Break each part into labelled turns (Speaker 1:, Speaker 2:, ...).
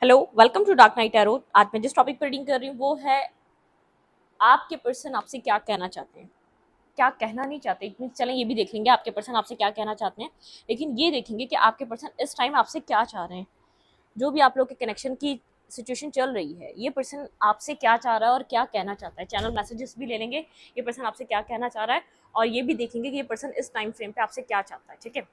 Speaker 1: Hello, welcome to dark night arrow. आज मैं जिस टॉपिक पर रीडिंग कर रही हूँ वो है आपके पर्सन आपसे क्या कहना चाहते हैं, क्या कहना नहीं चाहते। चलें ये भी देख लेंगे आपके पर्सन आपसे क्या कहना चाहते हैं, लेकिन ये देखेंगे कि आपके पर्सन इस टाइम आपसे क्या चाह रहे हैं। जो भी आप लोग के कनेक्शन की सिचुएशन चल रही है, ये पर्सन आपसे क्या चाह रहा है और क्या कहना चाहता है। चैनल मैसेजेस भी ले लेंगे, ये पर्सन आपसे क्या कहना चाह रहा है, और ये भी देखेंगे कि ये पर्सन इस टाइम फ्रेम पे आपसे क्या चाहता है। ठीक है,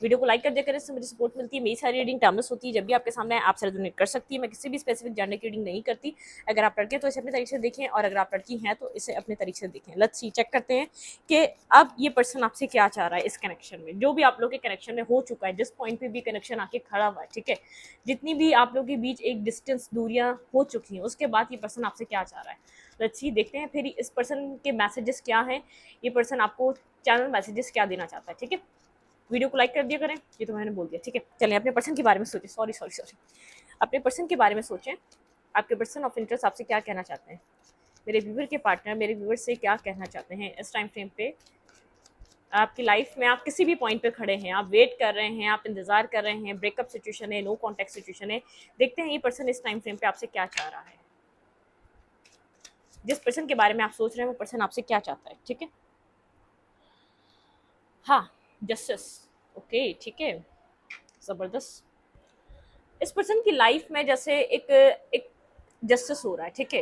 Speaker 1: वीडियो को लाइक कर दिया करें, इससे मुझे सपोर्ट मिलती है। मेरी सारी रीडिंग टाइमलेस होती है, जब भी आपके सामने आप से रेजोनेट कर सकती है। मैं किसी भी स्पेसिफिक जेंडर की रीडिंग नहीं करती। अगर आप लड़के हैं तो इसे अपने तरीके से देखें, और अगर आप लड़की हैं तो इसे अपने तरीके से देखें। लेट्स सी, चेक करते हैं कि अब ये पर्सन आपसे क्या चाह रहा है इस कनेक्शन में। जो भी आप लोग के कनेक्शन में हो चुका है, जिस पॉइंट पे भी कनेक्शन आके खड़ा हुआ है, ठीक है, जितनी भी आप लोग के बीच एक डिस्टेंस दूरियां हो चुकी हैं, उसके बाद ये पर्सन आपसे क्या चाह रहा है। लेट्स सी, देखते हैं फिर इस पर्सन के मैसेजेस क्या हैं, ये पर्सन आपको चैनल मैसेजेस क्या देना चाहता है। ठीक है, वीडियो को लाइक कर दिया करें, ये तो मैंने बोल दिया। ठीक है, चलें अपने पर्सन के बारे में सोचें। सॉरी सॉरी सॉरी, अपने पर्सन के बारे में सोचें। आपके पर्सन ऑफ इंटरेस्ट आपसे क्या कहना चाहते हैं। मेरे व्यूवर के पार्टनर मेरे व्यूवर से क्या कहना चाहते हैं इस टाइम फ्रेम पे। आपकी लाइफ में आप किसी भी पॉइंट पे खड़े हैं, आप वेट कर रहे हैं, आप इंतजार कर रहे हैं, ब्रेकअप सिचुएशन है, नो कॉन्टैक्ट सिचुएशन है। देखते हैं ये पर्सन इस टाइम फ्रेम पे आपसे क्या चाह रहा है। जिस पर्सन के बारे में आप सोच रहे हैं वो पर्सन आपसे क्या चाहता है। ठीक है, हाँ, जस्टिस। ओके, ठीक है, जबरदस्त। इस पर्सन की लाइफ में जैसे एक एक जस्टिस हो रहा है। ठीक है,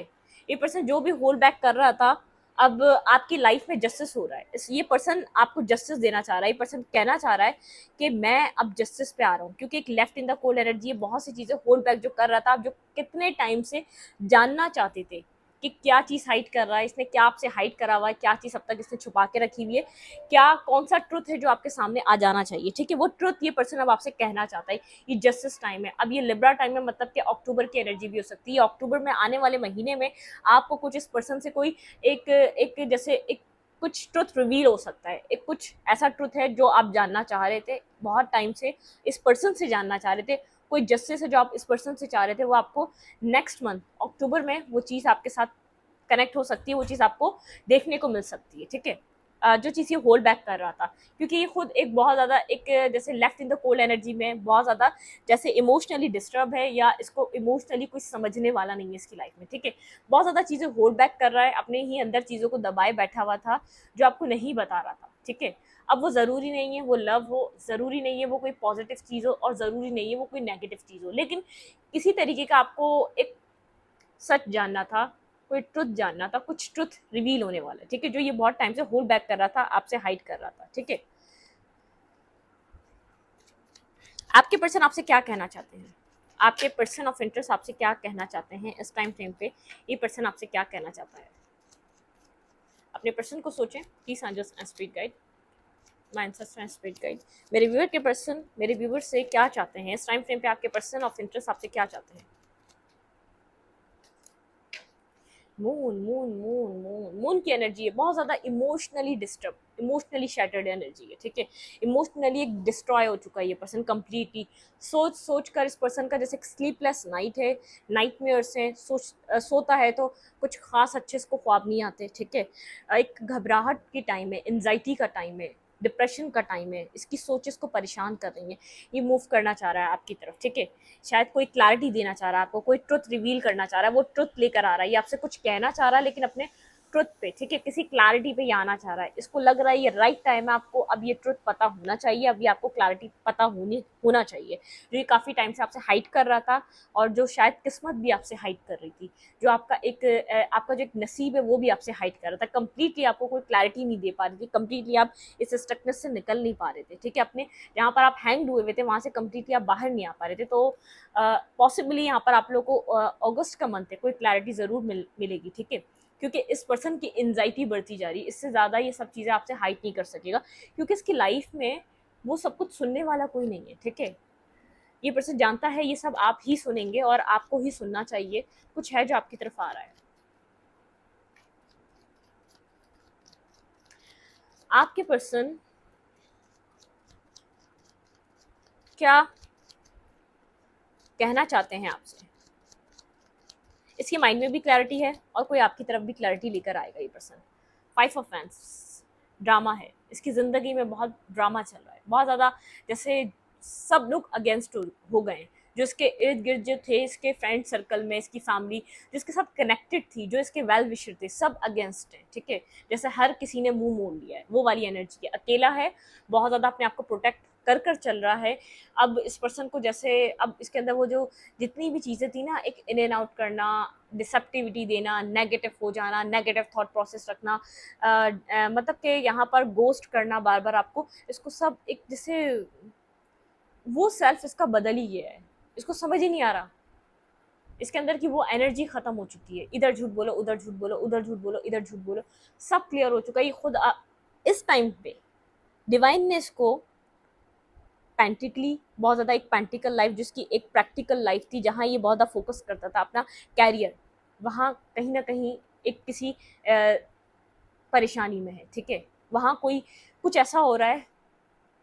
Speaker 1: ये पर्सन जो भी होल्ड बैक कर रहा था, अब आपकी लाइफ में जस्टिस हो रहा है। ये पर्सन आपको जस्टिस देना चाह रहा है। ये पर्सन कहना चाह रहा है कि मैं अब जस्टिस पे आ रहा हूँ, क्योंकि एक left in the cold energy है। बहुत सी चीजें होल्ड बैक जो कर रहा था, आप जो कितने टाइम से जानना चाहते थे कि क्या चीज हाइड कर रहा है, इसने क्या आपसे हाइड करा हुआ है, क्या चीज अब तक इसने छुपा के रखी हुई है, क्या कौन सा ट्रुथ है जो आपके सामने आ जाना चाहिए। ठीक है, वो ट्रुथ ये पर्सन अब आपसे कहना चाहता है। ये जस्टिस टाइम है। अब ये लिब्रा टाइम है, मतलब कि अक्टूबर की एनर्जी भी हो सकती है। अक्टूबर में आने वाले महीने में आपको कुछ इस पर्सन से कोई एक एक जैसे एक कुछ ट्रुथ रिवील हो सकता है। एक कुछ ऐसा ट्रुथ है जो आप जानना चाह रहे थे बहुत टाइम से, इस पर्सन से जानना चाह रहे थे। कोई जस्टिस है जो आप इस पर्सन से चाह रहे थे, वो आपको नेक्स्ट मंथ अक्टूबर में वो चीज़ आपके साथ कनेक्ट हो सकती है, वो चीज़ आपको देखने को मिल सकती है। ठीक है, जो चीज़ ये होल्ड बैक कर रहा था, क्योंकि ये खुद एक बहुत ज़्यादा एक जैसे left in the cold energy में बहुत ज़्यादा जैसे इमोशनली डिस्टर्ब है, या इसको इमोशनली कुछ समझने वाला नहीं है इसकी लाइफ में। ठीक है, बहुत ज़्यादा चीज़ें होल्ड बैक कर रहा है, अपने ही अंदर चीज़ों को दबाए बैठा हुआ था जो आपको नहीं बता रहा था। ठीक है, अब वो ज़रूरी नहीं है वो लव हो, ज़रूरी नहीं है वो कोई पॉजिटिव चीज़ हो, और ज़रूरी नहीं है वो कोई नेगेटिव चीज़ हो, लेकिन किसी तरीके का आपको एक सच जानना था, कोई ट्रुथ जानना था, कुछ ट्रुथ रिवील होने वाला है। ठीक है, जो ये बहुत टाइम से होल्ड बैक कर रहा था, आपसे हाइड कर रहा था। ठीक है, आपके पर्सन आपसे क्या कहना चाहते हैं, आपके पर्सन ऑफ इंटरेस्ट आपसे क्या कहना चाहते हैं इस टाइम फ्रेम पे। ये पर्सन आपसे क्या कहना चाहता है। अपने पर्सन को सोचें। Please angels and spirit guide, my ancestor and spirit guide, मेरे व्यूअर के पर्सन मेरे व्यूअर से क्या चाहते हैं इस टाइम फ्रेम पे। आपके पर्सन ऑफ इंटरेस्ट आपसे क्या चाहते हैं। Moon moon moon moon moon की एनर्जी है, बहुत ज़्यादा emotionally disturb, emotionally shattered energy है। ठीक है, इमोशनली एक डिस्ट्रॉय हो चुका है ये पर्सन कम्प्लीटली। सोच सोच कर इस पर्सन का जैसे स्लीपलेस नाइट है, नाइट मेयर्स हैं, सोता है तो कुछ खास अच्छे इसको ख्वाब नहीं आते। ठीक है, एक घबराहट की टाइम है, एनजाइटी का टाइम है, डिप्रेशन का टाइम है, इसकी सोच इसको परेशान कर रही है। ये मूव करना चाह रहा है आपकी तरफ। ठीक है, शायद कोई क्लैरिटी देना चाह रहा है आपको, कोई ट्रुथ रिवील करना चाह रहा है, वो ट्रुथ लेकर आ रहा है, ये आपसे कुछ कहना चाह रहा है लेकिन अपने ट्रुथ पे। ठीक है, किसी क्लैरिटी पे ये आना चाह रहा है। इसको लग रहा है ये राइट टाइम है, आपको अब ये ट्रुथ पता होना चाहिए, अब ये आपको क्लैरिटी पता होना चाहिए। जो ये काफ़ी टाइम से आपसे हाइड कर रहा था, और जो शायद किस्मत भी आपसे हाइड कर रही थी, जो आपका एक आपका जो एक नसीब है वो भी आपसे हाइड कर रहा था। कंप्लीटली आपको कोई क्लैरिटी नहीं दे पा रही थी, कंप्लीटली आप इस स्टकनेस से निकल नहीं पा रहे थे। ठीक है, अपने जहाँ पर आप हैंग हुए हुए थे वहाँ से कंप्लीटली आप बाहर नहीं आ पा रहे थे। तो पॉसिबली यहाँ पर आप लोग को अगस्त का मंथ है, कोई क्लैरिटी ज़रूर मिलेगी। ठीक है, क्योंकि इस पर्सन की एंजाइटी बढ़ती जा रही है, इससे ज़्यादा ये सब चीज़ें आपसे हाइड नहीं कर सकेगा, क्योंकि इसकी लाइफ में वो सब कुछ सुनने वाला कोई नहीं है। ठीक है, ये पर्सन जानता है ये सब आप ही सुनेंगे और आपको ही सुनना चाहिए। कुछ है जो आपकी तरफ आ रहा है। आपके पर्सन क्या कहना चाहते हैं आपसे, इसके माइंड में भी क्लैरिटी है और कोई आपकी तरफ भी क्लैरिटी लेकर आएगा ये पर्सन। 5 ऑफ फैंस, ड्रामा है इसकी ज़िंदगी में, बहुत ड्रामा चल रहा है, बहुत ज़्यादा जैसे सब लोग अगेंस्ट हो गए हैं। जो इसके इर्द गिर्द जो थे, इसके फ्रेंड सर्कल में, इसकी फैमिली जो इसके साथ कनेक्टेड थी, जो इसके वेल विशर थे, सब अगेंस्ट है, ठीक है। जैसे हर किसी ने मुंह मोड़ लिया है, वो वाली एनर्जी है। अकेला है, बहुत ज़्यादा अपने आप को प्रोटेक्ट कर कर चल रहा है। अब इस पर्सन को जैसे, अब इसके अंदर वो जो जितनी भी चीज़ें थी ना, एक इन एंड आउट करना, डिसेप्टिविटी देना, नेगेटिव हो जाना, नेगेटिव थॉट प्रोसेस रखना, मतलब कि यहाँ पर गोस्ट करना बार बार आपको, इसको सब एक जैसे वो सेल्फ इसका बदल ही गया है, इसको समझ ही नहीं आ रहा। इसके अंदर की वो एनर्जी खत्म हो चुकी है। इधर झूठ बोलो, उधर झूठ बोलो, उधर झूठ बोलो, इधर झूठ बोलो, सब क्लियर हो चुका है। ये खुद इस टाइम पे डिवाइन ने इसको पैंटिकली बहुत ज़्यादा, एक पैंटिकल लाइफ जिसकी एक प्रैक्टिकल लाइफ थी, जहाँ ये बहुत ज़्यादा फोकस करता था अपना कैरियर, वहाँ कहीं ना कहीं एक किसी परेशानी में है, ठीक है। वहाँ कोई कुछ ऐसा हो रहा है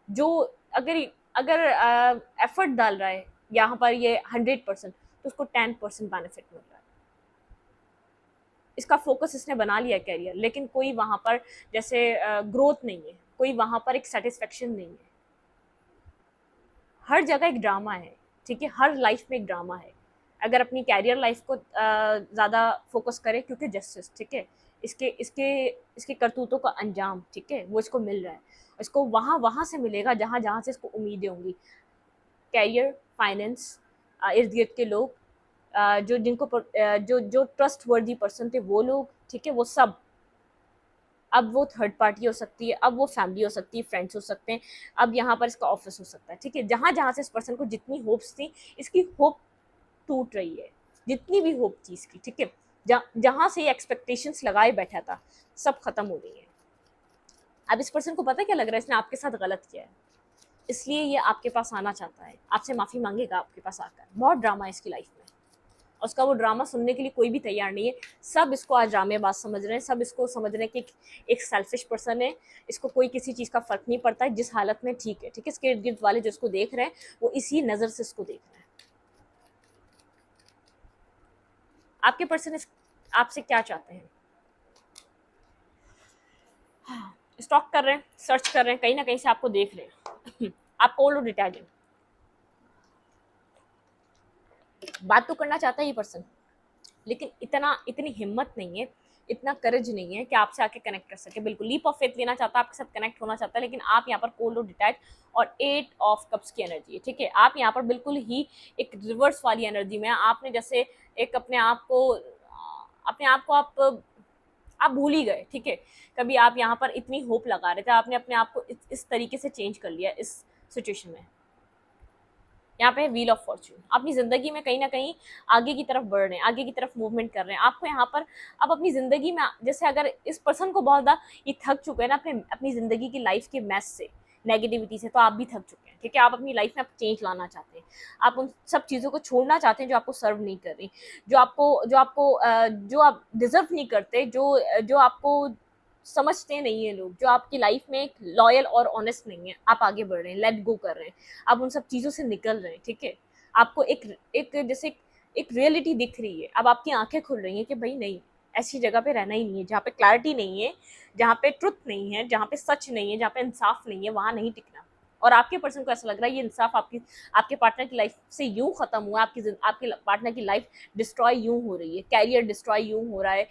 Speaker 1: जो, अगर अगर एफर्ट डाल रहा है यहाँ पर ये 100%, तो उसको 10% बेनिफिट मिल रहा है। इसका फोकस इसने बना लिया कैरियर, लेकिन कोई वहाँ पर जैसे ग्रोथ नहीं है, कोई वहाँ पर एक सेटिस्फेक्शन नहीं है। हर जगह एक ड्रामा है, ठीक है, हर लाइफ में एक ड्रामा है। अगर अपनी कैरियर लाइफ को ज़्यादा फोकस करे, क्योंकि जस्टिस, ठीक है, इसके इसके इसके करतूतों का अंजाम, ठीक है, वो इसको मिल रहा है। इसको वहाँ वहाँ से मिलेगा जहाँ जहाँ से इसको उम्मीदें होंगी। कैरियर, फाइनेंस, इर्द गिर्द के लोग, जो जिनको जो जो ट्रस्ट वर्दी पर्सन थे वो लोग, ठीक है, वो सब। अब वो थर्ड पार्टी हो सकती है, अब वो फैमिली हो सकती है, फ्रेंड्स हो सकते हैं, अब यहाँ पर इसका ऑफिस हो सकता है, ठीक है। जहाँ जहाँ से इस पर्सन को जितनी होप्स थी, इसकी होप टूट रही है, जितनी भी होप थी इसकी, ठीक है। जहाँ से ये एक्सपेक्टेशंस लगाए बैठा था, सब खत्म हो रही है। अब इस पर्सन को पता क्या लग रहा है, इसने आपके साथ गलत किया है, इसलिए ये आपके पास आना चाहता है, आपसे माफ़ी मांगेगा आपके पास आकर। बहुत ड्रामा है इसकी लाइफ में, और उसका वो ड्रामा सुनने के लिए कोई भी तैयार नहीं है। सब इसको आज ड्रामेबाज समझ रहे हैं, सब इसको समझ रहे हैं कि एक सेल्फिश पर्सन है, इसको कोई किसी चीज़ का फ़र्क नहीं पड़ता है, जिस हालत में ठीक है, ठीक है। इसके इर्द गिर्द वाले जो इसको देख रहे हैं, वो इसी नज़र से इसको देख रहे हैं। आपके पर्सन आपसे क्या चाहते हैं? स्टॉक कर रहे हैं, सर्च कर रहे हैं, कहीं ना कहीं से आपको देख रहे हैं। आप कोल्ड और डिटैचिंग बात तो करना चाहता है ये पर्सन, लेकिन इतनी हिम्मत नहीं है, इतना करेज नहीं है कि आपसे आके कनेक्ट कर सके। बिल्कुल लीप ऑफ फेथ लेना चाहता है, आपके साथ कनेक्ट होना चाहता है, लेकिन आप यहाँ पर कोल्ड और डिटैच और 8 ऑफ कप्स की एनर्जी है, ठीक है। आप यहाँ पर बिल्कुल ही एक रिवर्स वाली एनर्जी में, आपने जैसे एक अपने आप को आप भूल ही गए, ठीक है। कभी आप यहाँ पर इतनी होप लगा रहे थे, आपने अपने आप को इस तरीके से चेंज कर लिया इस सिचुएशन में। यहाँ पे व्हील ऑफ फॉर्च्यून, अपनी ज़िंदगी में कहीं ना कहीं आगे की तरफ बढ़ रहे हैं, आगे की तरफ मूवमेंट कर रहे हैं। आपको यहाँ पर अब अपनी ज़िंदगी में, जैसे अगर इस पर्सन को बहुत ज़्यादा ये थक चुके हैं ना अपनी ज़िंदगी की लाइफ के मैस से, नेगेटिविटी से, तो आप भी थक चुके हैं, ठीक है। आप अपनी लाइफ में आप चेंज लाना चाहते हैं, आप उन सब चीज़ों को छोड़ना चाहते हैं जो आपको सर्व नहीं कर रही, जो आप डिजर्व नहीं करते, जो आपको समझते नहीं है लोग, जो आपकी लाइफ में एक लॉयल और ऑनेस्ट नहीं है। आप आगे बढ़ रहे हैं, लेट गो कर रहे हैं, आप उन सब चीज़ों से निकल रहे हैं, ठीक है। आपको एक जैसे एक रियलिटी दिख रही है, अब आपकी आंखें खुल रही हैं कि भाई नहीं, ऐसी जगह पे रहना ही नहीं है, जहाँ पे क्लैरिटी नहीं है, जहाँ पे ट्रुथ नहीं है, जहाँ पे सच नहीं है, जहाँ पे इंसाफ नहीं है, वहाँ नहीं टिकना। और आपके पर्सन को ऐसा लग रहा है ये इंसाफ आपके पार्टनर की लाइफ से यूं खत्म हुआ, आपके पार्टनर की लाइफ डिस्ट्रॉय यूं हो रही है, कैरियर डिस्ट्रॉय यूं हो रहा है,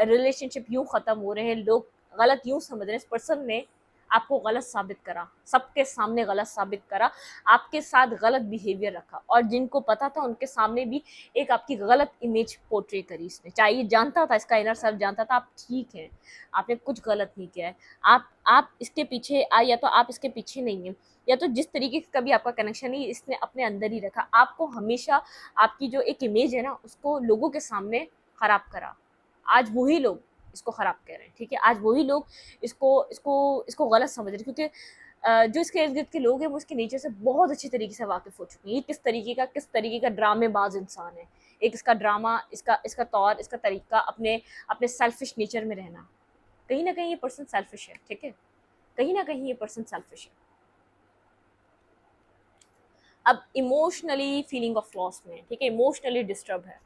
Speaker 1: रिलेशनशिप यूं खत्म हो रहे हैं, लोग गलत यूं समझ रहे हैं। इस पर्सन ने आपको गलत साबित करा, सबके सामने गलत साबित करा, आपके साथ गलत बिहेवियर रखा, और जिनको पता था उनके सामने भी एक आपकी गलत इमेज पोर्ट्रे करी इसने। चाहे ये जानता था, इसका इनर सेल्फ जानता था आप ठीक हैं, आपने कुछ गलत नहीं किया है, आप इसके पीछे या तो आप इसके पीछे नहीं है, या तो जिस तरीके का भी आपका कनेक्शन है इसने अपने अंदर ही रखा। आपको हमेशा आपकी जो एक इमेज है ना, उसको लोगों के सामने खराब करा। आज वही लोग इसको खराब कह रहे हैं, ठीक है। आज वही लोग इसको इसको इसको गलत समझ रहे हैं, क्योंकि जो इसके इर्द गिर्द के लोग हैं वो इसके नेचर से बहुत अच्छी तरीके से वाकिफ हो चुके हैं। ये किस तरीके का ड्रामेबाज इंसान है, एक इसका ड्रामा, इसका तौर, इसका तरीका, अपने अपने सेल्फिश नेचर में रहना। कहीं ना कहीं ये पर्सन सेल्फिश है, ठीक है, कहीं ना कहीं ये पर्सन सेल्फिश है। अब इमोशनली फीलिंग ऑफ लॉस में, ठीक है, इमोशनली डिस्टर्ब है।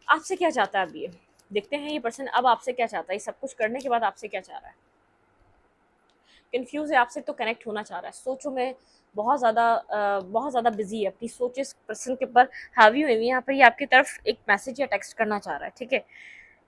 Speaker 1: आपसे क्या चाहता है अब ये देखते हैं, ये पर्सन अब आपसे क्या चाहता है, सब कुछ करने के बाद आपसे क्या चाह रहा है। कंफ्यूज है, आपसे तो कनेक्ट होना चाह रहा है, सोचो में बहुत ज़्यादा बिजी है, अपनी सोच इस पर्सन के ऊपर हावी हुई है। यहाँ पर ये आपकी तरफ एक मैसेज या टेक्स्ट करना चाह रहा है, ठीक है।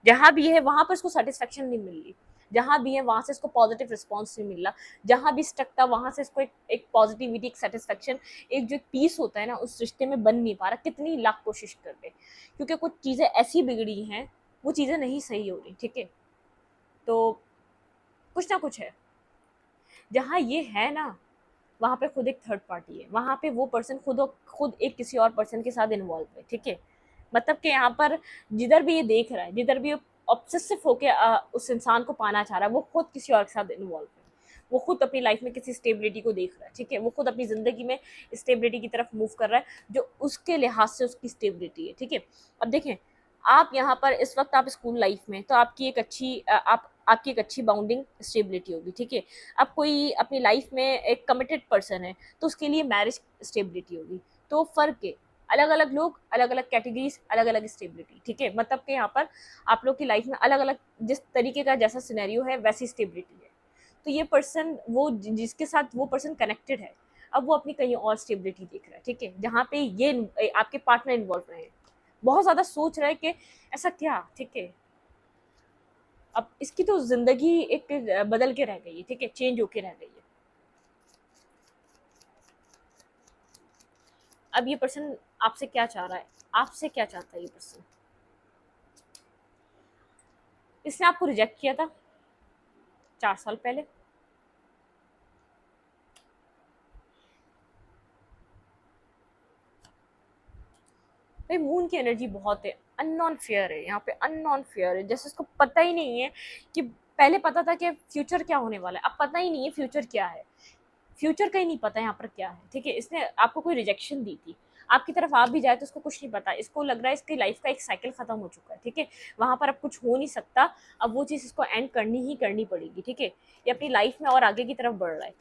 Speaker 1: जहाँ भी है वहाँ पर इसको सेटिस्फेक्शन नहीं मिल रही, जहाँ भी है वहाँ से इसको पॉजिटिव रिस्पॉन्स नहीं मिल रहा, जहाँ भी स्टक था वहाँ से इसको एक पॉजिटिविटी, एक सेटिस्फेक्शन, एक जो पीस होता है ना उस रिश्ते में बन नहीं पा रहा, कितनी लाख कोशिश कर ले, क्योंकि कुछ चीज़ें ऐसी बिगड़ी हैं, वो चीज़ें नहीं सही हो रही, ठीक है। तो कुछ ना कुछ है, जहाँ ये है ना वहाँ पे खुद एक थर्ड पार्टी है, वहाँ पे वो पर्सन खुद एक किसी और पर्सन के साथ इन्वॉल्व है, ठीक है। मतलब कि यहाँ पर जिधर भी ये देख रहा है, जिधर भी ऑब्सेसिव होके उस इंसान को पाना चाह रहा है, वो खुद किसी और के साथ इन्वॉल्व है, वो खुद अपनी लाइफ में किसी स्टेबिलिटी को देख रहा है, ठीक है। वो खुद अपनी ज़िंदगी में स्टेबिलिटी की तरफ मूव कर रहा है, जो उसके लिहाज से उसकी स्टेबिलिटी है, ठीक है। अब देखें, आप यहाँ पर इस वक्त आप स्कूल लाइफ में, तो आपकी एक अच्छी आपकी एक अच्छी बाउंडिंग स्टेबिलिटी होगी, ठीक है। अब कोई अपनी लाइफ में एक कमिटेड पर्सन है, तो उसके लिए मैरिज स्टेबिलिटी होगी। तो फ़र्क है, अलग अलग लोग, अलग अलग कैटेगरीज, अलग अलग स्टेबिलिटी, ठीक है। मतलब कि यहाँ पर आप लोग की लाइफ में अलग अलग जिस तरीके का जैसा सिनेरियो है वैसी स्टेबिलिटी है। तो ये पर्सन, वो जिसके साथ वो पर्सन कनेक्टेड है, अब वो अपनी कहीं और स्टेबिलिटी देख रहा है, ठीक है, जहाँ पे ये आपके पार्टनर इन्वॉल्व रहे हैं, बहुत ज़्यादा सोच रहा है कि ऐसा क्या, ठीक है। अब इसकी तो ज़िंदगी एक बदल के रह गई है, ठीक है, चेंज होके रह गई है। अब ये पर्सन आपसे क्या चाह रहा है, आपसे क्या चाहता है ये पर्सन? इसने आपको रिजेक्ट किया था 4 साल पहले, भाई मून की एनर्जी बहुत है, अननोन फेयर है, यहाँ पे अननोन फेयर है, जैसे इसको पता ही नहीं है कि पहले पता था कि फ्यूचर क्या होने वाला है, अब पता ही नहीं है फ्यूचर क्या है, फ्यूचर का ही नहीं पता यहाँ पर क्या है, ठीक है। इसने आपको कोई रिजेक्शन दी थी, आपकी तरफ आप भी जाए तो उसको कुछ नहीं पता, इसको लग रहा है इसकी लाइफ का एक साइकिल खत्म हो चुका है, ठीक है। वहां पर अब कुछ हो नहीं सकता, अब वो चीज़ इसको एंड करनी ही करनी पड़ेगी, ठीक है। ये अपनी लाइफ में और आगे की तरफ बढ़ रहा है,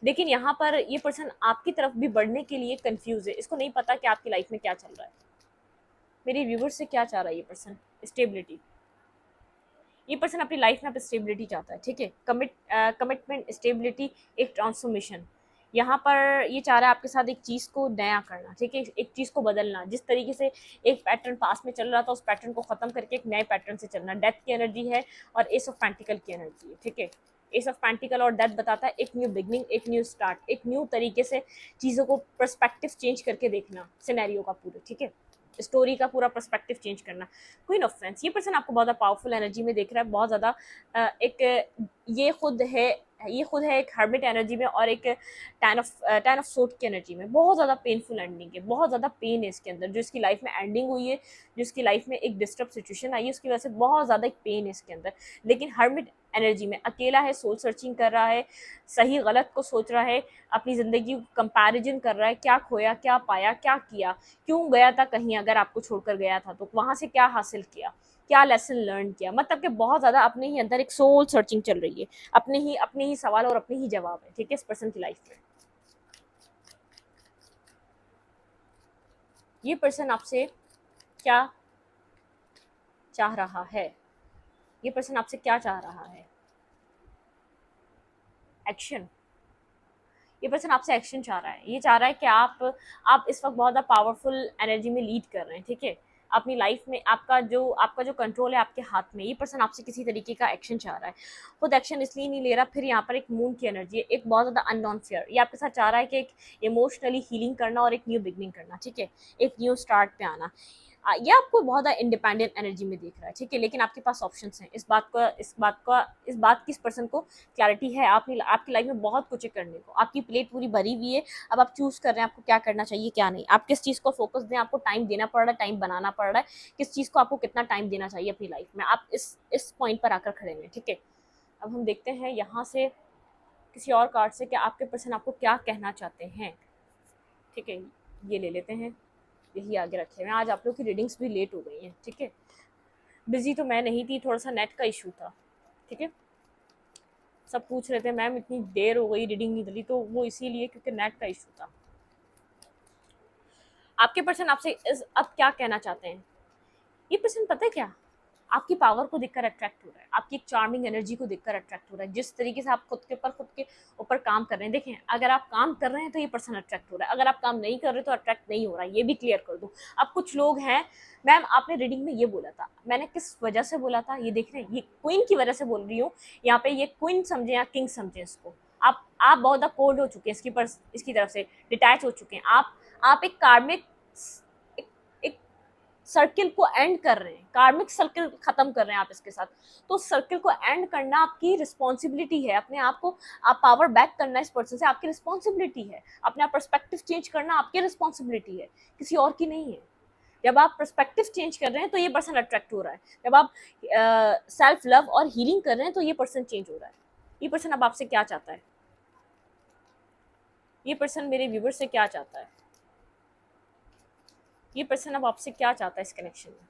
Speaker 1: लेकिन यहाँ पर ये पर्सन आपकी तरफ भी बढ़ने के लिए कंफ्यूज है, इसको नहीं पता कि आपकी लाइफ में क्या चल रहा है। मेरे व्यूवर्स से क्या चाह रहा है ये पर्सन? स्टेबिलिटी। ये पर्सन अपनी लाइफ में अब स्टेबिलिटी चाहता है, ठीक है। कमिटमेंट, स्टेबिलिटी, एक ट्रांसफॉर्मेशन। यहाँ पर ये चाह रहा है आपके साथ एक चीज़ को नया करना, ठीक है, एक चीज़ को बदलना, जिस तरीके से एक पैटर्न पास में चल रहा था उस पैटर्न को ख़त्म करके एक नए पैटर्न से चलना। डेथ की एनर्जी है और एस ऑफ पेंटिकल की एनर्जी है, ठीक है। एस ऑफ पेंटिकल और डेथ बताता है एक न्यू बिगनिंग, एक न्यू स्टार्ट, एक न्यू तरीके से चीज़ों को पर्सपेक्टिव चेंज करके देखना, सिनेरियो का पूरा, ठीक है, स्टोरी का पूरा पर्सपेक्टिव चेंज करना। क्वीन ऑफ फैंस, ये पर्सन आपको बहुत ज़्यादा पावरफुल एनर्जी में देख रहा है, बहुत ज़्यादा एक ये खुद है ये खुद है एक हर्मिट एनर्जी में और एक टेन ऑफ सोट की एनर्जी में। बहुत ज़्यादा पेनफुल एंडिंग है, बहुत ज़्यादा पेन है इसके अंदर, जो इसकी लाइफ में एंडिंग हुई है, जो इसकी लाइफ में एक डिस्टर्ब सिचुएशन आई है, उसकी वजह से बहुत ज़्यादा एक पेन है इसके अंदर। लेकिन हर्मिट एनर्जी में अकेला है, सोल सर्चिंग कर रहा है, सही गलत को सोच रहा है, अपनी ज़िंदगी को कंपैरिजन कर रहा है, क्या खोया, क्या पाया, क्या किया, क्यों गया था कहीं, अगर आपको छोड़कर गया था तो वहाँ से क्या हासिल किया, क्या लेसन लर्न किया। मतलब कि बहुत ज़्यादा अपने ही अंदर एक सोल सर्चिंग चल रही है, अपने ही सवाल और अपने ही जवाब है, ठीक है, इस पर्सन की लाइफ में। ये पर्सन आपसे क्या चाह रहा है? ये पर्सन आपसे क्या चाह रहा है? एक्शन। ये पर्सन आपसे एक्शन चाह रहा है, ये चाह रहा है कि आप इस वक्त बहुत ज़्यादा पावरफुल एनर्जी में लीड कर रहे हैं, ठीक है। अपनी लाइफ में आपका जो कंट्रोल है आपके हाथ में। ये पर्सन आपसे किसी तरीके का एक्शन चाह रहा है, खुद एक्शन इसलिए नहीं ले रहा। फिर यहाँ पर एक मून की एनर्जी है, एक बहुत ज़्यादा अननोन फेयर, ये आपके साथ चाह रहा है कि एक इमोशनली हीलिंग करना और एक न्यू बिगनिंग करना, ठीक है, एक न्यू स्टार्ट पे आना। ये आपको बहुत ज़्यादा इंडिपेंडेंट एनर्जी में देख रहा है, ठीक है, लेकिन आपके पास ऑप्शंस हैं। इस बात की इस पर्सन को क्लैरिटी है, आपकी लाइफ में बहुत कुछ है करने को, आपकी प्लेट पूरी भरी हुई है। अब आप चूज़ कर रहे हैं आपको क्या करना चाहिए, क्या नहीं, आप किस चीज़ को फोकस दें, आपको टाइम देना पड़ रहा है, टाइम बनाना पड़ रहा है, किस चीज़ को आपको कितना टाइम देना चाहिए अपनी लाइफ में। आप इस पॉइंट पर आकर खड़े हुए हैं, ठीक है। अब हम देखते हैं यहाँ से किसी और कार्ड से कि आपके पर्सन आपको क्या कहना चाहते हैं, ठीक है। ये ले लेते हैं, यही आगे रखे हुए हैं। आज आप लोग की रीडिंग्स भी लेट हो गई हैं, ठीक है। बिजी तो मैं नहीं थी, थोड़ा सा नेट का इशू था, ठीक है। सब पूछ रहे थे मैम इतनी देर हो गई रीडिंग नहीं डली, तो वो इसीलिए क्योंकि नेट का इशू था। आपके पर्सन आपसे अब क्या कहना चाहते हैं? ये पर्सन पता है क्या, आपकी पावर को देखकर अट्रैक्ट हो रहा है, आपकी एक चार्मिंग एनर्जी को देखकर अट्रैक्ट हो रहा है, जिस तरीके से आप खुद के ऊपर काम कर रहे हैं। देखें, अगर आप काम कर रहे हैं तो ये पर्सन अट्रैक्ट हो रहा है, अगर आप काम नहीं कर रहे तो अट्रैक्ट नहीं हो रहा है, ये भी क्लियर कर दूं। अब कुछ लोग हैं, मैम आपने रीडिंग में ये बोला था, मैंने किस वजह से बोला था, ये देख रहे हैं, ये क्वीन की वजह से बोल रही हूँ। यहाँ पे ये क्वीन समझे या किंग समझे इसको। आप बहुत ज़्यादा कोल्ड हो चुके हैं इसकी तरफ से, डिटैच हो चुके हैं आप एक कार्मिक, एक, एक सर्किल को एंड कर रहे हैं, कार्मिक सर्किल खत्म कर रहे हैं आप इसके साथ। तो सर्किल को एंड करना आपकी रिस्पॉन्सिबिलिटी है, अपने आप को आप पावर बैक करना इस पर्सन से आपकी रिस्पॉन्सिबिलिटी है, अपना पर्सपेक्टिव चेंज करना आपकी रिस्पॉन्सिबिलिटी है, किसी और की नहीं है। जब आप पर्सपेक्टिव चेंज कर रहे हैं तो ये पर्सन अट्रैक्ट हो रहा है, जब आप सेल्फ लव और हीलिंग कर रहे हैं तो ये पर्सन चेंज हो रहा है। ये पर्सन अब आपसे क्या चाहता है, ये पर्सन मेरे व्यूवर से क्या चाहता है, ये पर्सन अब आपसे क्या चाहता है इस कनेक्शन में।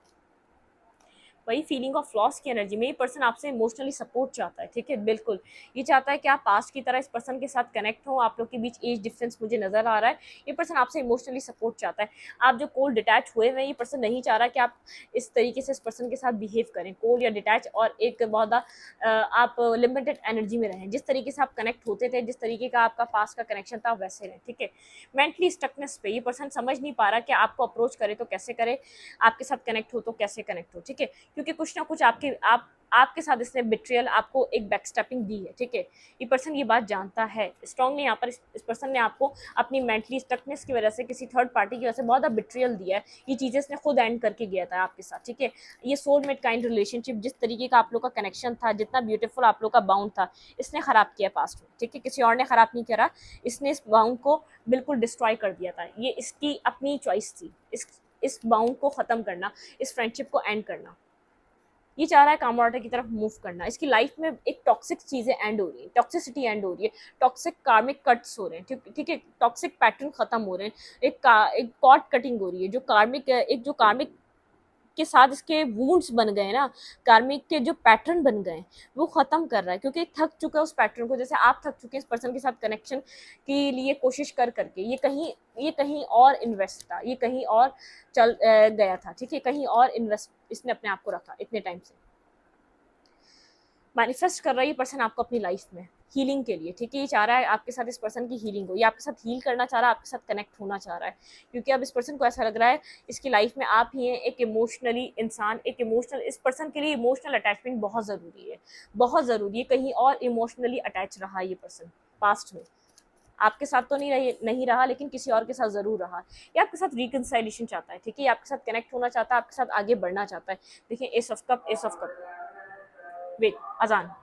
Speaker 1: वही फीलिंग ऑफ लॉस की एनर्जी में ये पर्सन आपसे इमोशनली सपोर्ट चाहता है, ठीक है, बिल्कुल। ये चाहता है कि आप पास्ट की तरह इस पर्सन के साथ कनेक्ट हो, आप लोग के बीच एज डिफरेंस मुझे नजर आ रहा है। ये पर्सन आपसे इमोशनली सपोर्ट चाहता है। आप जो कोल्ड डिटैच हुए हैं, ये पर्सन नहीं चाह रहा कि आप इस तरीके से इस पर्सन के साथ बिहेव करें, कोल्ड या डिटैच, और एक बहुत आप लिमिटेड एनर्जी में रहें। जिस तरीके से आप कनेक्ट होते थे, जिस तरीके का आपका पास्ट का कनेक्शन था, वैसे रहें, ठीक है। मेंटली स्टकनेस पे ये पर्सन समझ नहीं पा रहा कि आपको अप्रोच करे तो कैसे करे, आपके साथ कनेक्ट हो तो कैसे कनेक्ट हो, ठीक है। क्योंकि कुछ ना कुछ आपके साथ इसने बिट्रियल, आपको एक बैकस्टेपिंग दी है, ठीक है। ये पर्सन ये बात जानता है स्ट्रांगली। यहाँ पर इस पर्सन ने आपको अपनी मेंटली स्टकनेस की वजह से, किसी थर्ड पार्टी की वजह से बहुत ज़्यादा बिट्रियल दिया है। ये चीज़ें इसने खुद एंड करके गया था आपके साथ, ठीक है। ये सोलमेट काइंड रिलेशनशिप, जिस तरीके का आप लोग का कनेक्शन था, जितना ब्यूटीफुल आप लोग का बाउंड था, इसने खराब किया पास्ट में, ठीक है। किसी और ने खराब नहीं करा, इसने इस बाउंड को बिल्कुल डिस्ट्रॉय कर दिया था। ये इसकी अपनी चॉइस थी, इस बाउंड को ख़त्म करना, इस फ्रेंडशिप को एंड करना। ये चाह रहा है काम वाटर की तरफ मूव करना। इसकी लाइफ में एक टॉक्सिक चीज़ें एंड हो रही है, टॉक्सिसिटी एंड हो रही है, टॉक्सिक कार्मिक कट्स हो रहे हैं, ठीक ठीक है, टॉक्सिक पैटर्न खत्म हो रहे हैं। एक कॉर्ड कटिंग हो रही है, जो कार्मिक के साथ इसके वुंड्स बन गए ना, कार्मिक के जो पैटर्न बन गए, वो खत्म कर रहा है, क्योंकि थक चुका है उस पैटर्न को। जैसे आप थक चुके हैं इस पर्सन के साथ कनेक्शन के लिए कोशिश कर करके। ये कहीं और इन्वेस्ट था, ये कहीं और गया था, ठीक है, कहीं और इन्वेस्ट इसने अपने आप को रखा इतने टाइम से। मैनिफेस्ट कर रहा है ये पर्सन आपको अपनी लाइफ में हीलिंग के लिए, ठीक है। ये चाह रहा है आपके साथ इस पर्सन की हीलिंग हो, ये आपके साथ हील करना चाह रहा है, आपके साथ कनेक्ट होना चाह रहा है। क्योंकि अब इस पर्सन को ऐसा लग रहा है इसकी लाइफ में आप ही हैं एक इमोशनली इंसान, एक इमोशनल, इस पर्सन के लिए इमोशनल अटैचमेंट बहुत ज़रूरी है, बहुत ज़रूरी है। कहीं और इमोशनली अटैच रहा ये पर्सन पास्ट में, आपके साथ तो नहीं रहा, लेकिन किसी और के साथ ज़रूर रहा। ये आपके साथ रिकन्साइलेशन चाहता है, ठीक है, ये आपके साथ कनेक्ट होना चाहता है, आपके साथ आगे बढ़ना चाहता है। देखिए, एस ऑफ कप, वेट, अजान।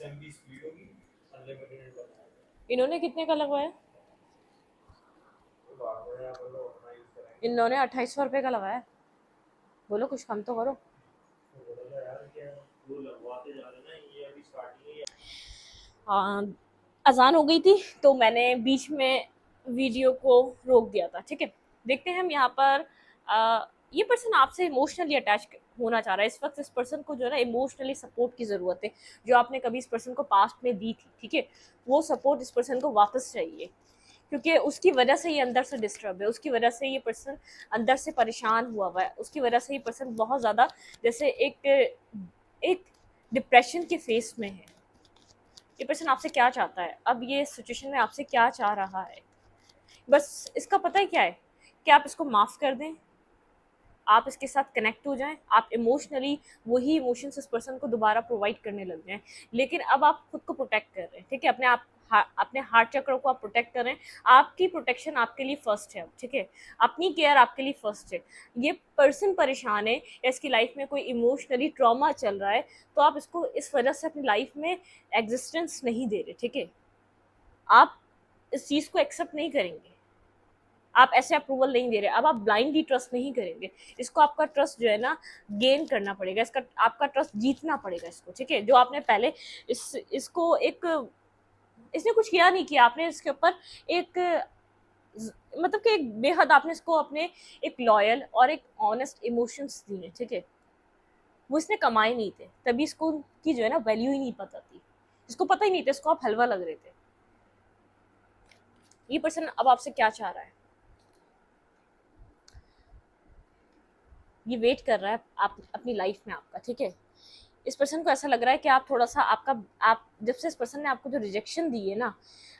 Speaker 2: MB स्पीड होगी, अनलिमिटेड नेट बताया।
Speaker 1: इन्होंने कितने का लगवाया?
Speaker 2: तो बात है आप लोग अपना यूज करेंगे।
Speaker 1: इन्होंने 2800 रुपये का लगाया। बोलो कुछ कम तो करो।
Speaker 2: तो बोला यार क्या वो लगवाते जा रहे ना, ये अभी स्टार्टिंग है।
Speaker 1: अजान हो गई थी तो मैंने बीच में वीडियो को रोक दिया था। ठीक है, देखते हैं हम यहाँ पर। ये पर्सन आपसे इमोशनली अटैच होना चाह रहा है इस वक्त। इस पर्सन को जो है ना इमोशनली सपोर्ट की ज़रूरत है, जो आपने कभी इस पर्सन को पास्ट में दी थी। ठीक है, वो सपोर्ट इस पर्सन को वापस चाहिए, क्योंकि उसकी वजह से ये अंदर से डिस्टर्ब है, उसकी वजह से ये पर्सन अंदर से परेशान हुआ है, उसकी वजह से ये पर्सन बहुत ज़्यादा जैसे एक एक डिप्रेशन के फेस में है। ये पर्सन आपसे क्या चाहता है, अब ये सिचुएशन में आपसे क्या चाह रहा है, बस इसका पता है क्या है कि आप इसको माफ़ कर दें, आप इसके साथ कनेक्ट हो जाएं, आप इमोशनली वही इमोशंस इस पर्सन को दोबारा प्रोवाइड करने लग जाएं। लेकिन अब आप खुद को प्रोटेक्ट कर रहे हैं। ठीक है, अपने हार्ट चक्र को आप प्रोटेक्ट कर रहे हैं। आपकी प्रोटेक्शन आपके लिए फर्स्ट है। ठीक है, अपनी केयर आपके लिए फर्स्ट है। ये पर्सन परेशान है या इसकी लाइफ में कोई इमोशनली ट्रॉमा चल रहा है, तो आप इसको इस वजह से अपनी लाइफ में एग्जिस्टेंस नहीं दे रहे। ठीक है, आप इस चीज़ को एक्सेप्ट नहीं करेंगे, आप ऐसे अप्रूवल नहीं दे रहे, अब आप ब्लाइंडली ट्रस्ट नहीं करेंगे इसको। आपका ट्रस्ट जो है ना गेन करना पड़ेगा, इसका आपका ट्रस्ट जीतना पड़ेगा इसको। ठीक है, जो आपने पहले इसको एक इसने कुछ किया नहीं किया, आपने इसके ऊपर एक मतलब कि एक बेहद आपने इसको अपने एक लॉयल और एक ऑनेस्ट इमोशंस दिए। ठीक है, वो इसने कमाए नहीं थे, तभी इसको की जो है ना वैल्यू ही नहीं पता थी, इसको पता ही नहीं था, इसको आप हलवा लग रहे थे। ये पर्सन अब आपसे क्या चाह रहा है, ये वेट कर रहा है आप अपनी लाइफ में आपका। ठीक है, इस पर्सन को ऐसा लग रहा है कि आप थोड़ा सा आप जब से इस पर्सन ने आपको जो रिजेक्शन दी है ना,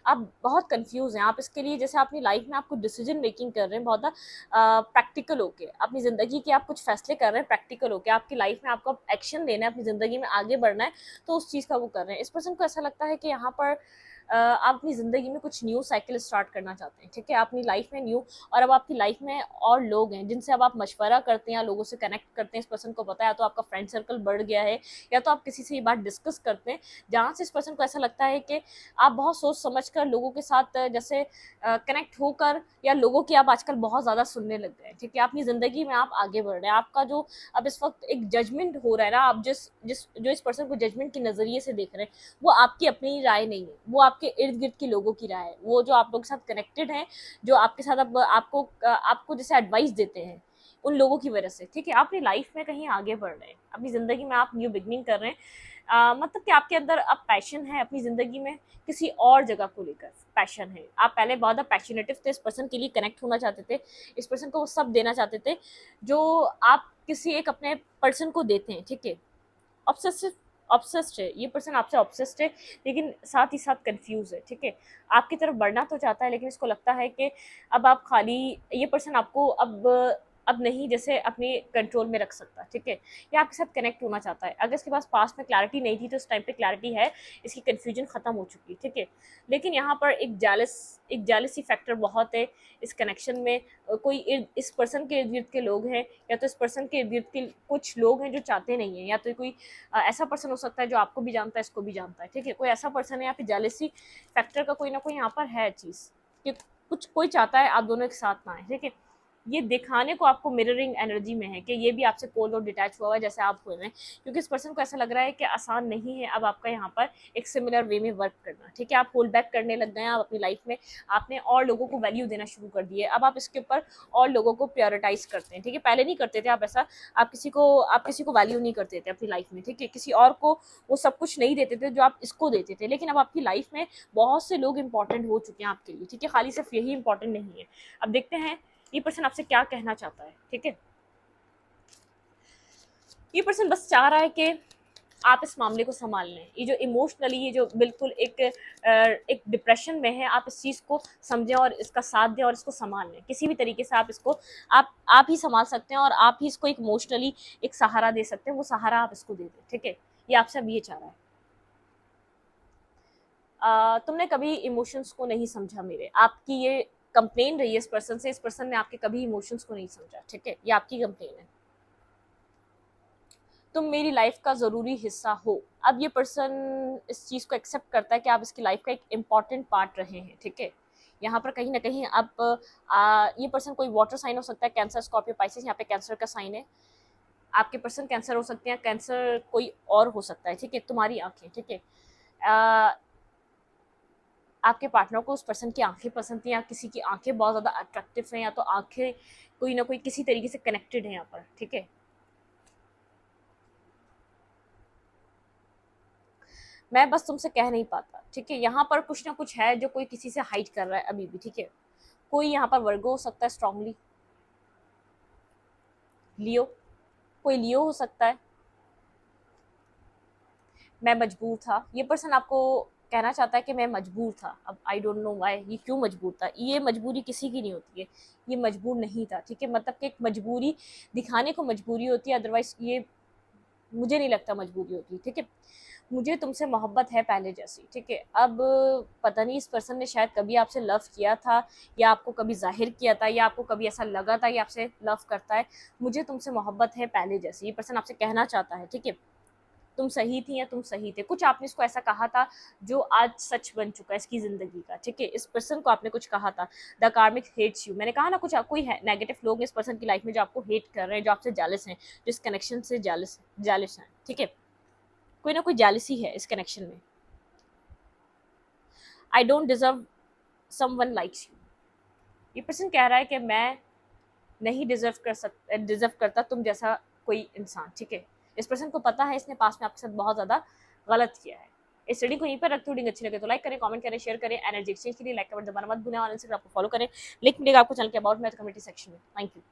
Speaker 1: आप बहुत कंफ्यूज हैं। आप इसके लिए जैसे अपनी लाइफ में आपको डिसीजन मेकिंग कर रहे हैं बहुत प्रैक्टिकल होके, अपनी ज़िंदगी के आप कुछ फैसले कर रहे हैं प्रैक्टिकल होके, आपकी लाइफ में आपको एक्शन लेना है, अपनी ज़िंदगी में आगे बढ़ना है, तो उस चीज़ का वो कर रहे हैं। इस पर्सन को ऐसा लगता है कि यहाँ पर आप अपनी ज़िंदगी में कुछ न्यू साइकिल स्टार्ट करना चाहते हैं। ठीक है, अपनी लाइफ में न्यू, और अब आपकी लाइफ में और लोग हैं जिनसे अब आप मशवरा करते हैं या लोगों से कनेक्ट करते हैं। इस पर्सन को पता है तो आपका फ्रेंड सर्कल बढ़ गया है, या तो आप किसी से ये बात डिस्कस करते हैं जहाँ से इस पर्सन को ऐसा लगता है कि आप बहुत सोच समझ कर लोगों के साथ जैसे कनेक्ट होकर, या लोगों की आप आजकल बहुत ज़्यादा सुनने लग गए हैं। ठीक है, अपनी ज़िंदगी में आप आगे बढ़ रहे हैं। आपका जो अब इस वक्त एक जजमेंट हो रहा है ना, आप जिस जिस जो इस पर्सन को जजमेंट के नज़रिए से देख रहे हैं, वो आपकी अपनी राय नहीं है, वो आपके इर्द गिर्द के लोगों की राय है, वो जो आप लोगों के साथ कनेक्टेड हैं, जो आपके साथ अब आपको जैसे एडवाइस देते हैं, उन लोगों की वजह से। ठीक है, आप अपनी लाइफ में कहीं आगे बढ़ रहे हैं, अपनी ज़िंदगी में आप न्यू बिगनिंग कर रहे हैं। मतलब कि आपके अंदर अब पैशन है अपनी ज़िंदगी में, किसी और जगह को लेकर पैशन है। आप पहले बहुत ज़्यादा पैशनेटिव थे, इस पर्सन के लिए कनेक्ट होना चाहते थे, इस पर्सन को वो सब देना चाहते थे जो आप किसी एक अपने पर्सन को देते हैं। ठीक है, ऑब्सेसिव ऑब्सेस्ड है ये पर्सन, आपसे ऑब्सेस्ड है, लेकिन साथ ही साथ कंफ्यूज है। ठीक है, आपकी तरफ बढ़ना तो चाहता है, लेकिन इसको लगता है कि अब आप खाली, ये पर्सन आपको अब नहीं जैसे अपने कंट्रोल में रख सकता। ठीक है, या आपके साथ कनेक्ट होना चाहता है। अगर इसके पास पास में क्लैरिटी नहीं थी तो इस टाइम पे क्लैरिटी है, इसकी कन्फ्यूजन ख़त्म हो चुकी है। ठीक है, लेकिन यहाँ पर एक जेलसी फैक्टर बहुत है इस कनेक्शन में। इस पर्सन के इर्द गिर्द के लोग हैं, या तो इस पर्सन के इर्द गिर्द के कुछ लोग हैं जो चाहते नहीं हैं, या तो कोई ऐसा पर्सन हो सकता है जो आपको भी जानता है, इसको भी जानता है। ठीक है, कोई ऐसा पर्सन है, या फिर जेलसी फैक्टर का कोई ना कोई यहाँ पर है चीज़ कि कुछ कोई चाहता है आप दोनों एक साथ ना आए। ठीक है, ये दिखाने को आपको मिररिंग एनर्जी में है कि ये भी आपसे कोल्ड और डिटैच हुआ है जैसे आप हुए हैं, क्योंकि इस पर्सन को ऐसा लग रहा है कि आसान नहीं है अब आपका यहाँ पर एक सिमिलर वे में वर्क करना। ठीक है, आप होल्ड बैक करने लग गए हैं, आप अपनी लाइफ में आपने और लोगों को वैल्यू देना शुरू कर दिए, अब आप इसके ऊपर और लोगों को प्रायोरिटाइज करते हैं। ठीक है, पहले नहीं करते थे आप ऐसा, आप किसी को वैल्यू नहीं करते थे अपनी लाइफ में। ठीक है, किसी और को वो सब कुछ नहीं देते थे जो आप इसको देते थे, लेकिन अब आपकी लाइफ में बहुत से लोग इंपॉर्टेंट हो चुके हैं आपके लिए। ठीक है, खाली सिर्फ यही इंपॉर्टेंट नहीं है। अब देखते हैं ये पर्सन आपसे क्या कहना चाहता है। ठीक है, ये पर्सन बस चाह रहा है कि आप इस मामले को संभाल लें। ये जो इमोशनली, ये जो बिल्कुल एक डिप्रेशन में है, आप इस चीज़ को समझें और इसका साथ दें और इसको संभाल लें। किसी भी तरीके से आप इसको आप ही संभाल सकते हैं, और आप ही इसको एक इमोशनली एक सहारा दे सकते हैं, वो सहारा आप इसको दे दें। ठीक है, ये आपसे अब ये चाह रहा है। तुमने कभी इमोशंस को नहीं समझा मेरे, आपकी ये कंप्लेन रही है इस पर्सन से। इस पर्सन ने आपके कभी इमोशंस को नहीं समझा। ठीक है, ये आपकी कंप्लेन है। तुम मेरी लाइफ का ज़रूरी हिस्सा हो। अब ये पर्सन इस चीज़ को एक्सेप्ट करता है कि आप इसकी लाइफ का एक इम्पॉर्टेंट पार्ट रहे हैं, ठीक है। यहाँ पर कहीं ना कहीं आप ये पर्सन कोई वाटर साइन हो सकता है, कैंसर, स्कॉर्पियो, पाइसेस, यहाँ पे कैंसर का साइन है। आपके पर्सन कैंसर हो सकते हैं, कैंसर कोई और हो सकता है, ठीक है। तुम्हारी आंखें, ठीक है। आपके पार्टनर को उस पर्सन की आंखें पसंद थी, या किसी की आंखें बहुत ज़्यादा अट्रैक्टिव हैं, या तो आंखें कोई ना कोई किसी तरीके से कनेक्टेड है यहाँ पर, ठीक है। मैं बस तुमसे कह नहीं पाता, ठीक है। यहाँ पर कुछ ना कुछ है जो कोई किसी से हाइड कर रहा है अभी भी, ठीक है। कोई यहाँ पर वर्गो हो सकता है, स्ट्रांगली लियो, कोई लियो हो सकता है। मैं मजबूर था, ये पर्सन आपको कहना चाहता है कि मैं मजबूर था। अब आई डोंट नो व्हाई, ये क्यों मजबूर था। ये मजबूरी किसी की नहीं होती है, ये मजबूर नहीं था, ठीक है। मतलब कि एक मजबूरी दिखाने को मजबूरी होती है, अदरवाइज ये मुझे नहीं लगता मजबूरी होती, ठीक है। मुझे तुमसे मोहब्बत है पहले जैसी, ठीक है। अब पता नहीं इस पर्सन ने शायद कभी आपसे लव किया था, या आपको कभी जाहिर किया था, या आपको कभी ऐसा लगा था कि आपसे लव करता है। मुझे तुमसे मोहब्बत है पहले जैसी, ये पर्सन आपसे कहना चाहता है, ठीक है। तुम सही थी या तुम सही थे, कुछ आपने इसको ऐसा कहा था जो आज सच बन चुका है इसकी जिंदगी का, ठीक है। इस पर्सन को आपने कुछ कहा था, द कार्मिक हेट्स यू। मैंने कहा ना, कुछ कोई है नेगेटिव लोग इस पर्सन की लाइफ में जो आपको हेट कर रहे हैं, जो आपसे जेलस हैं, जो इस कनेक्शन से जेलस हैं, ठीक है। कोई ना कोई जेलसी है इस कनेक्शन में। I don't deserve someone likes you. ये पर्सन कह रहा है कि मैं नहीं डिजर्व करता तुम जैसा कोई इंसान, ठीक है। इस पर्सन को पता है इसने पास में आपके साथ बहुत ज़्यादा गलत किया है। इस रीडिंग को यहीं पर रखते रीडिंग अच्छी लगे तो लाइक करें, कमेंट करें, शेयर करें। एनर्जी एक्सचेंज के लिए लाइक का बटन दबाना मत भूलें, और इंस्टाग्राम को फॉलो करें। लिंक मिलेगा आपको चैनल के अबाउट में कम्युनिटी सेक्शन में। Thank you.